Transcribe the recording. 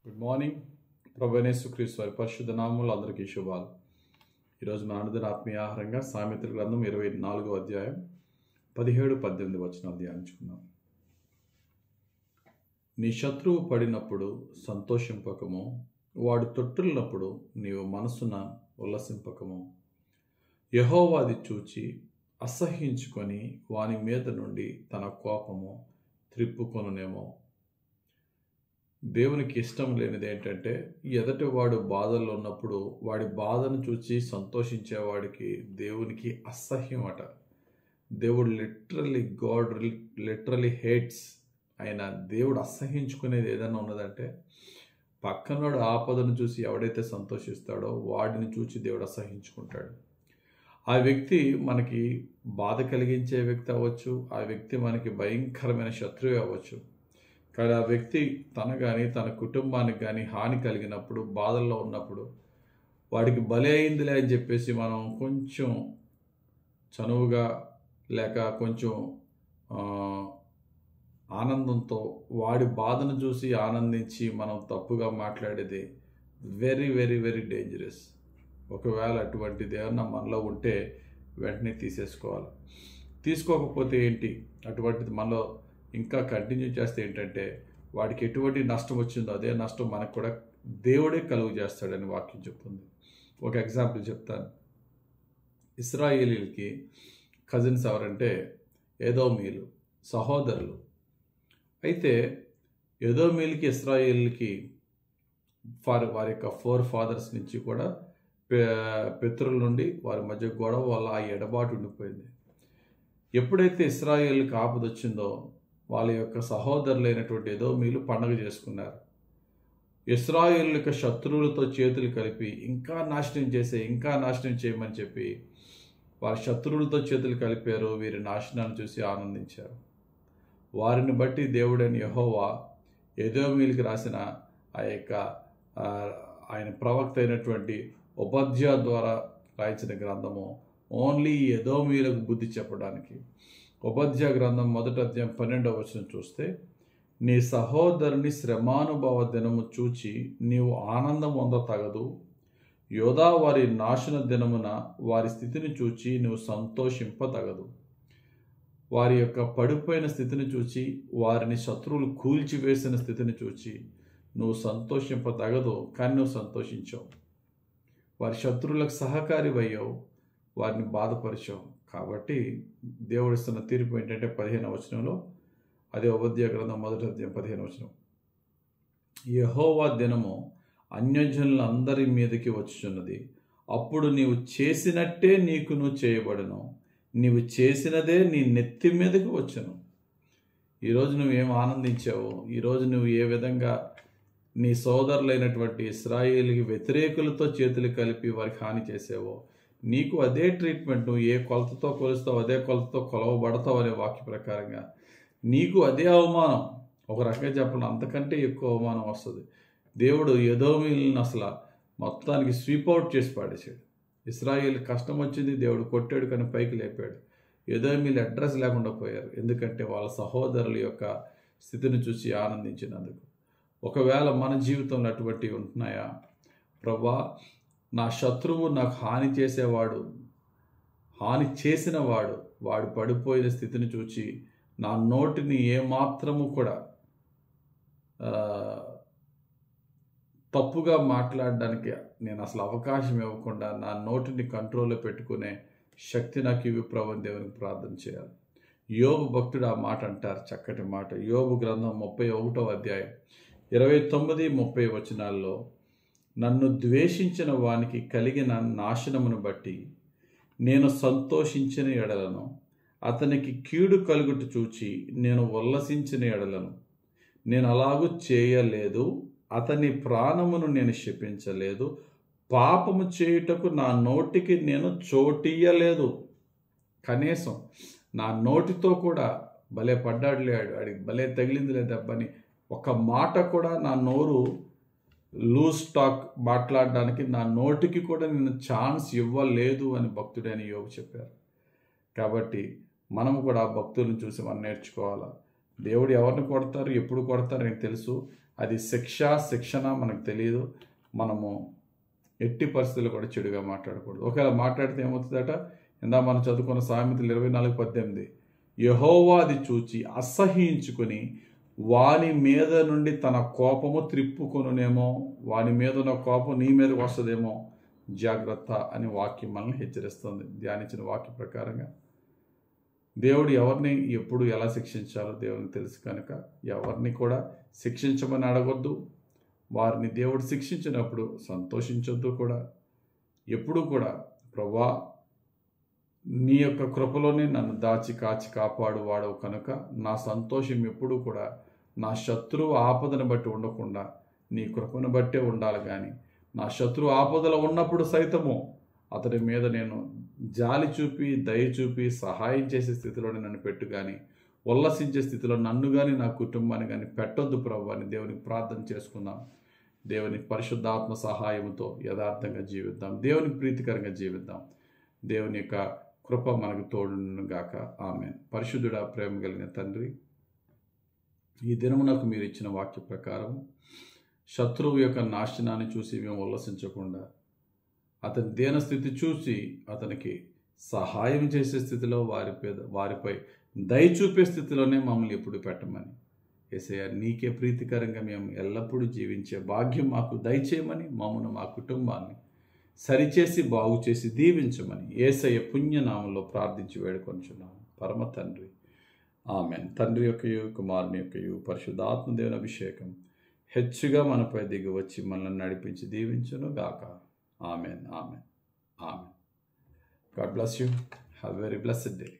Good morning. ప్రభువైన యేసుక్రీస్తు వారి పరిశుద్ధ నామములో అందరికీ శుభాలు. ఈరోజు మన అనుదిన ఆత్మీయ ఆహారంగా సామెతల గ్రంథం 24వ అధ్యాయం 17-18 వచనాలు ధ్యానించుకుందాం. నీ శత్రువు పడినప్పుడు సంతోషింపకము, వాడు తొట్టున్నప్పుడు నీవు మనసున ఉల్లసింపకము. యెహోవాది చూచి అసహ్యించుకొని వాని మీద నుండి తన కోపము త్రిప్పుకొనునేమో. దేవునికి ఇష్టం లేనిది ఏంటంటే ఎదటి వాడు బాధల్లో ఉన్నప్పుడు వాడి బాధను చూసి సంతోషించేవాడికి దేవునికి అసహ్యం అట. దేవుడు లిటరలీ హేట్స్. ఆయన దేవుడు అసహ్యించుకునేది ఏదైనా ఉన్నదంటే పక్కనోడు ఆపదను చూసి ఎవడైతే సంతోషిస్తాడో వాడిని చూసి దేవుడు అసహ్యించుకుంటాడు. ఆ వ్యక్తి మనకి బాధ కలిగించే వ్యక్తి అవ్వచ్చు, ఆ వ్యక్తి మనకి భయంకరమైన శత్రువు అవ్వచ్చు. కానీ ఆ వ్యక్తి తన కుటుంబానికి కానీ హాని కలిగినప్పుడు, బాధల్లో ఉన్నప్పుడు వాడికి బలి అయిందిలే అని చెప్పేసి మనం కొంచెం చనువుగా లేక కొంచెం ఆనందంతో వాడి బాధను చూసి ఆనందించి మనం తప్పుగా మాట్లాడేది వెరీ వెరీ వెరీ డేంజరస్. ఒకవేళ అటువంటిది ఏమన్నా మనలో ఉంటే వెంటనే తీసేసుకోవాలి. తీసుకోకపోతే ఏంటి, అటువంటిది మనలో ఇంకా కంటిన్యూ చేస్తే ఏంటంటే వాడికి ఎటువంటి నష్టం వచ్చిందో అదే నష్టం మనకు కూడా దేవుడే కలుగు చేస్తాడని వాక్యం చెప్తుంది. ఒక ఎగ్జాంపుల్ చెప్తాను. ఇశ్రాయేలీలకి కజిన్స్ ఎవరంటే ఎదోమీలు, సహోదరులు. అయితే ఎదోమీలకి ఇశ్రాయేలీలకి వారి యొక్క 4 fathers నుంచి కూడా పితరుల నుండి వారి మధ్య గొడవ వల్ల ఆ ఎడబాటు ఉండిపోయింది. ఎప్పుడైతే ఇశ్రాయేలుకి ఆపద వచ్చిందో వాళ్ళ యొక్క సహోదరులైనటువంటి ఎదోమీలు పండగ చేసుకున్నారు. ఇశ్రాయేలు యొక్క శత్రువులతో చేతులు కలిపి ఇంకా నాశనం చేయమని చెప్పి వారి శత్రువులతో చేతులు కలిపారు. వీరి నాశనాన్ని చూసి ఆనందించారు. వారిని బట్టి దేవుడైన యెహోవా ఎదోమీలకి రాసిన ఆ యొక్క ఆయన ప్రవక్త అయినటువంటి ఉపధ్యా ద్వారా రాయించిన గ్రంథము ఓన్లీ ఎదోమీలకు బుద్ధి చెప్పడానికి. ఉపధ్యా గ్రంథం 1వ అధ్యాయం 12వ వచనం చూస్తే, నీ సహోదరుని శ్రమానుభవ దినము చూచి నీవు ఆనందం పొందతగదు. యోధా వారి నాశన దినమున వారి స్థితిని చూచి నువ్వు సంతోషింపతగదు. వారి యొక్క పడిపోయిన స్థితిని చూచి, వారిని శత్రువులు కూల్చివేసిన స్థితిని చూచి నువ్వు సంతోషింపతగదు, కానీ నువ్వు సంతోషించావు. వారి శత్రువులకు సహకారివయ్యావు, వారిని బాధపరిచావు. కాబట్టి దేవుడు ఇస్తున్న తీర్పు ఏంటంటే 15వ వచనంలో, అదే ఉపధ్యా గ్రంథం 1వ అధ్యాయం 15వ వచనం, యెహోవా దినము అన్యజనులందరి మీదకి వచ్చుచున్నది. అప్పుడు నీవు చేసినట్టే నీకును చేయబడును, నీవు చేసినదే నీ నెత్తి మీదకి వచ్చును. ఈరోజు నువ్వేం ఆనందించావు, ఈరోజు నువ్వు ఏ విధంగా నీ సోదరులైనటువంటి ఇశ్రాయేలుకి వ్యతిరేకులతో చేతులు కలిపి వారికి హాని చేసావో నీకు అదే ట్రీట్మెంట్. నువ్వు ఏ కొలతతో కొలుస్తావు అదే కొలతతో కొలవబడతావు అనే వాక్య ప్రకారంగా నీకు అదే అవమానం. ఒక రకంగా చెప్పాలి, అంతకంటే ఎక్కువ అవమానం వస్తుంది. దేవుడు ఎదోమీలను అసలు మొత్తానికి స్వీప్ అవుట్ చేసి పాడేశాడు. ఇశ్రాయేల్ కష్టం వచ్చింది, దేవుడు కొట్టాడు, కానీ పైకి లేపాడు. ఎదోమీలు అడ్రస్ లేకుండా పోయారు, ఎందుకంటే వాళ్ళ సహోదరుల యొక్క స్థితిని చూసి ఆనందించినందుకు. ఒకవేళ మన జీవితంలో అటువంటివి ఉంటున్నాయా? ప్రభా, నా శత్రువు నాకు హాని చేసిన వాడు పడిపోయిన స్థితిని చూచి నా నోటిని ఏమాత్రము కూడా తప్పుగా మాట్లాడడానికి నేను అసలు అవకాశం ఇవ్వకుండా నా నోటిని కంట్రోల్లో పెట్టుకునే శక్తి నాకు ఇవి ప్రభు దేవునికి ప్రార్థన చేయాలి. యోబు భక్తుడు ఆ మాట అంటారు, చక్కటి మాట. యోబు గ్రంథం 31వ అధ్యాయం 29-30 వచనాల్లో, నన్ను ద్వేషించిన వానికి కలిగిన నాశనమును బట్టి నేను సంతోషించిన ఎడలను, అతనికి కీడు కలుగుట చూచి నేను ఉల్లసించిన ఎడలను. నేను అలాగూ చేయలేదు, అతని ప్రాణమును నేను శపించలేదు, పాపము చేయుటకు నా నోటికి నేను చోటియ్యలేదు. కనీసం నా నోటితో కూడా భలే పడ్డాడులే, ఆడికి భలే తగిలిందిలే దెబ్బని ఒక మాట కూడా నా నోరు లూజ్ టాక్ మాట్లాడడానికి నా నోటికి కూడా నేను ఛాన్స్ ఇవ్వలేదు అని భక్తుడైన యోబు చెప్పారు. కాబట్టి మనము కూడా ఆ భక్తులను చూసి మనం నేర్చుకోవాలా. దేవుడు ఎవరిని కొడతారు, ఎప్పుడు కొడతారు అని తెలుసు. అది శిక్షణ మనకు తెలియదు. మనము ఎట్టి పరిస్థితుల్లో కూడా చెడుగా మాట్లాడకూడదు. ఒకవేళ మాట్లాడితే ఏమవుతుందట, మనం చదువుకున్న సామెతలు 24:18, యెహోవా అది చూచి అసహ్యించుకుని వాని మీద నుండి తన కోపము త్రిప్పుకొనునేమో, వాని మీద ఉన్న కోపం నీ మీదకి వస్తుందేమో, జాగ్రత్త అని వాక్యం మనల్ని హెచ్చరిస్తుంది. ధ్యానించిన వాక్య ప్రకారంగా దేవుడు ఎవరిని ఎప్పుడు ఎలా శిక్షించాలో దేవునికి తెలుసు కనుక ఎవరిని కూడా శిక్షించమని అడగొద్దు. వారిని దేవుడు శిక్షించినప్పుడు సంతోషించొద్దు కూడా. ఎప్పుడూ కూడా ప్రభువా నీ యొక్క కృపలోనే నన్ను దాచి కాచి కాపాడు వాడవు కనుక నా సంతోషం ఎప్పుడూ కూడా నా శత్రువు ఆపదను బట్టి ఉండకుండా నీ కృపను బట్టే ఉండాలి. కానీ నా శత్రువు ఆపదలో ఉన్నప్పుడు సైతము అతడి మీద నేను జాలి చూపి దయ చూపి సహాయం చేసే స్థితిలోనే నన్ను పెట్టు, కానీ ఉల్లసించే స్థితిలో నన్ను కానీ నా కుటుంబాన్ని కానీ పెట్టొద్దు ప్రభు అని దేవునికి ప్రార్థన చేసుకుందాం. దేవుని పరిశుద్ధాత్మ సహాయంతో యథార్థంగా జీవిద్దాం, దేవునికి ప్రీతికరంగా జీవిద్దాం. దేవుని యొక్క కృప మనకు తోడును గాక. ఆమేన్. పరిశుద్ధుడా, ప్రేమ కలిగిన తండ్రి, ఈ దినమునకు మీరు ఇచ్చిన వాక్య ప్రకారం శత్రువు యొక్క నాశనాన్ని చూసి మేము ఉల్లసించకుండా అతని దీన స్థితి చూసి అతనికి సహాయం చేసే స్థితిలో వారిపై దయ చూపే స్థితిలోనే మమ్మల్ని ఎప్పుడు పెట్టమని యేసయ్య నీకే ప్రీతికరంగా మేము ఎల్లప్పుడూ జీవించే భాగ్యం మాకు దయచేయమని, మమ్మను మా కుటుంబాన్ని సరిచేసి బాగు చేసి దీవించమని యేసయ్య పుణ్యనామంలో ప్రార్థించి వేడుకొంచున్నాము పరమ తండ్రి. ఆమేన్. తండ్రి యొక్కయు కుమారుని యొక్కయు పరిశుద్ధాత్మ దేవుని అభిషేకం హెచ్చుగా మనపై దిగి వచ్చి మనల్ని నడిపించి దీవించును గాక. ఆమేన్. ఆమేన్. ఆమేన్. God bless you. Have a very blessed day.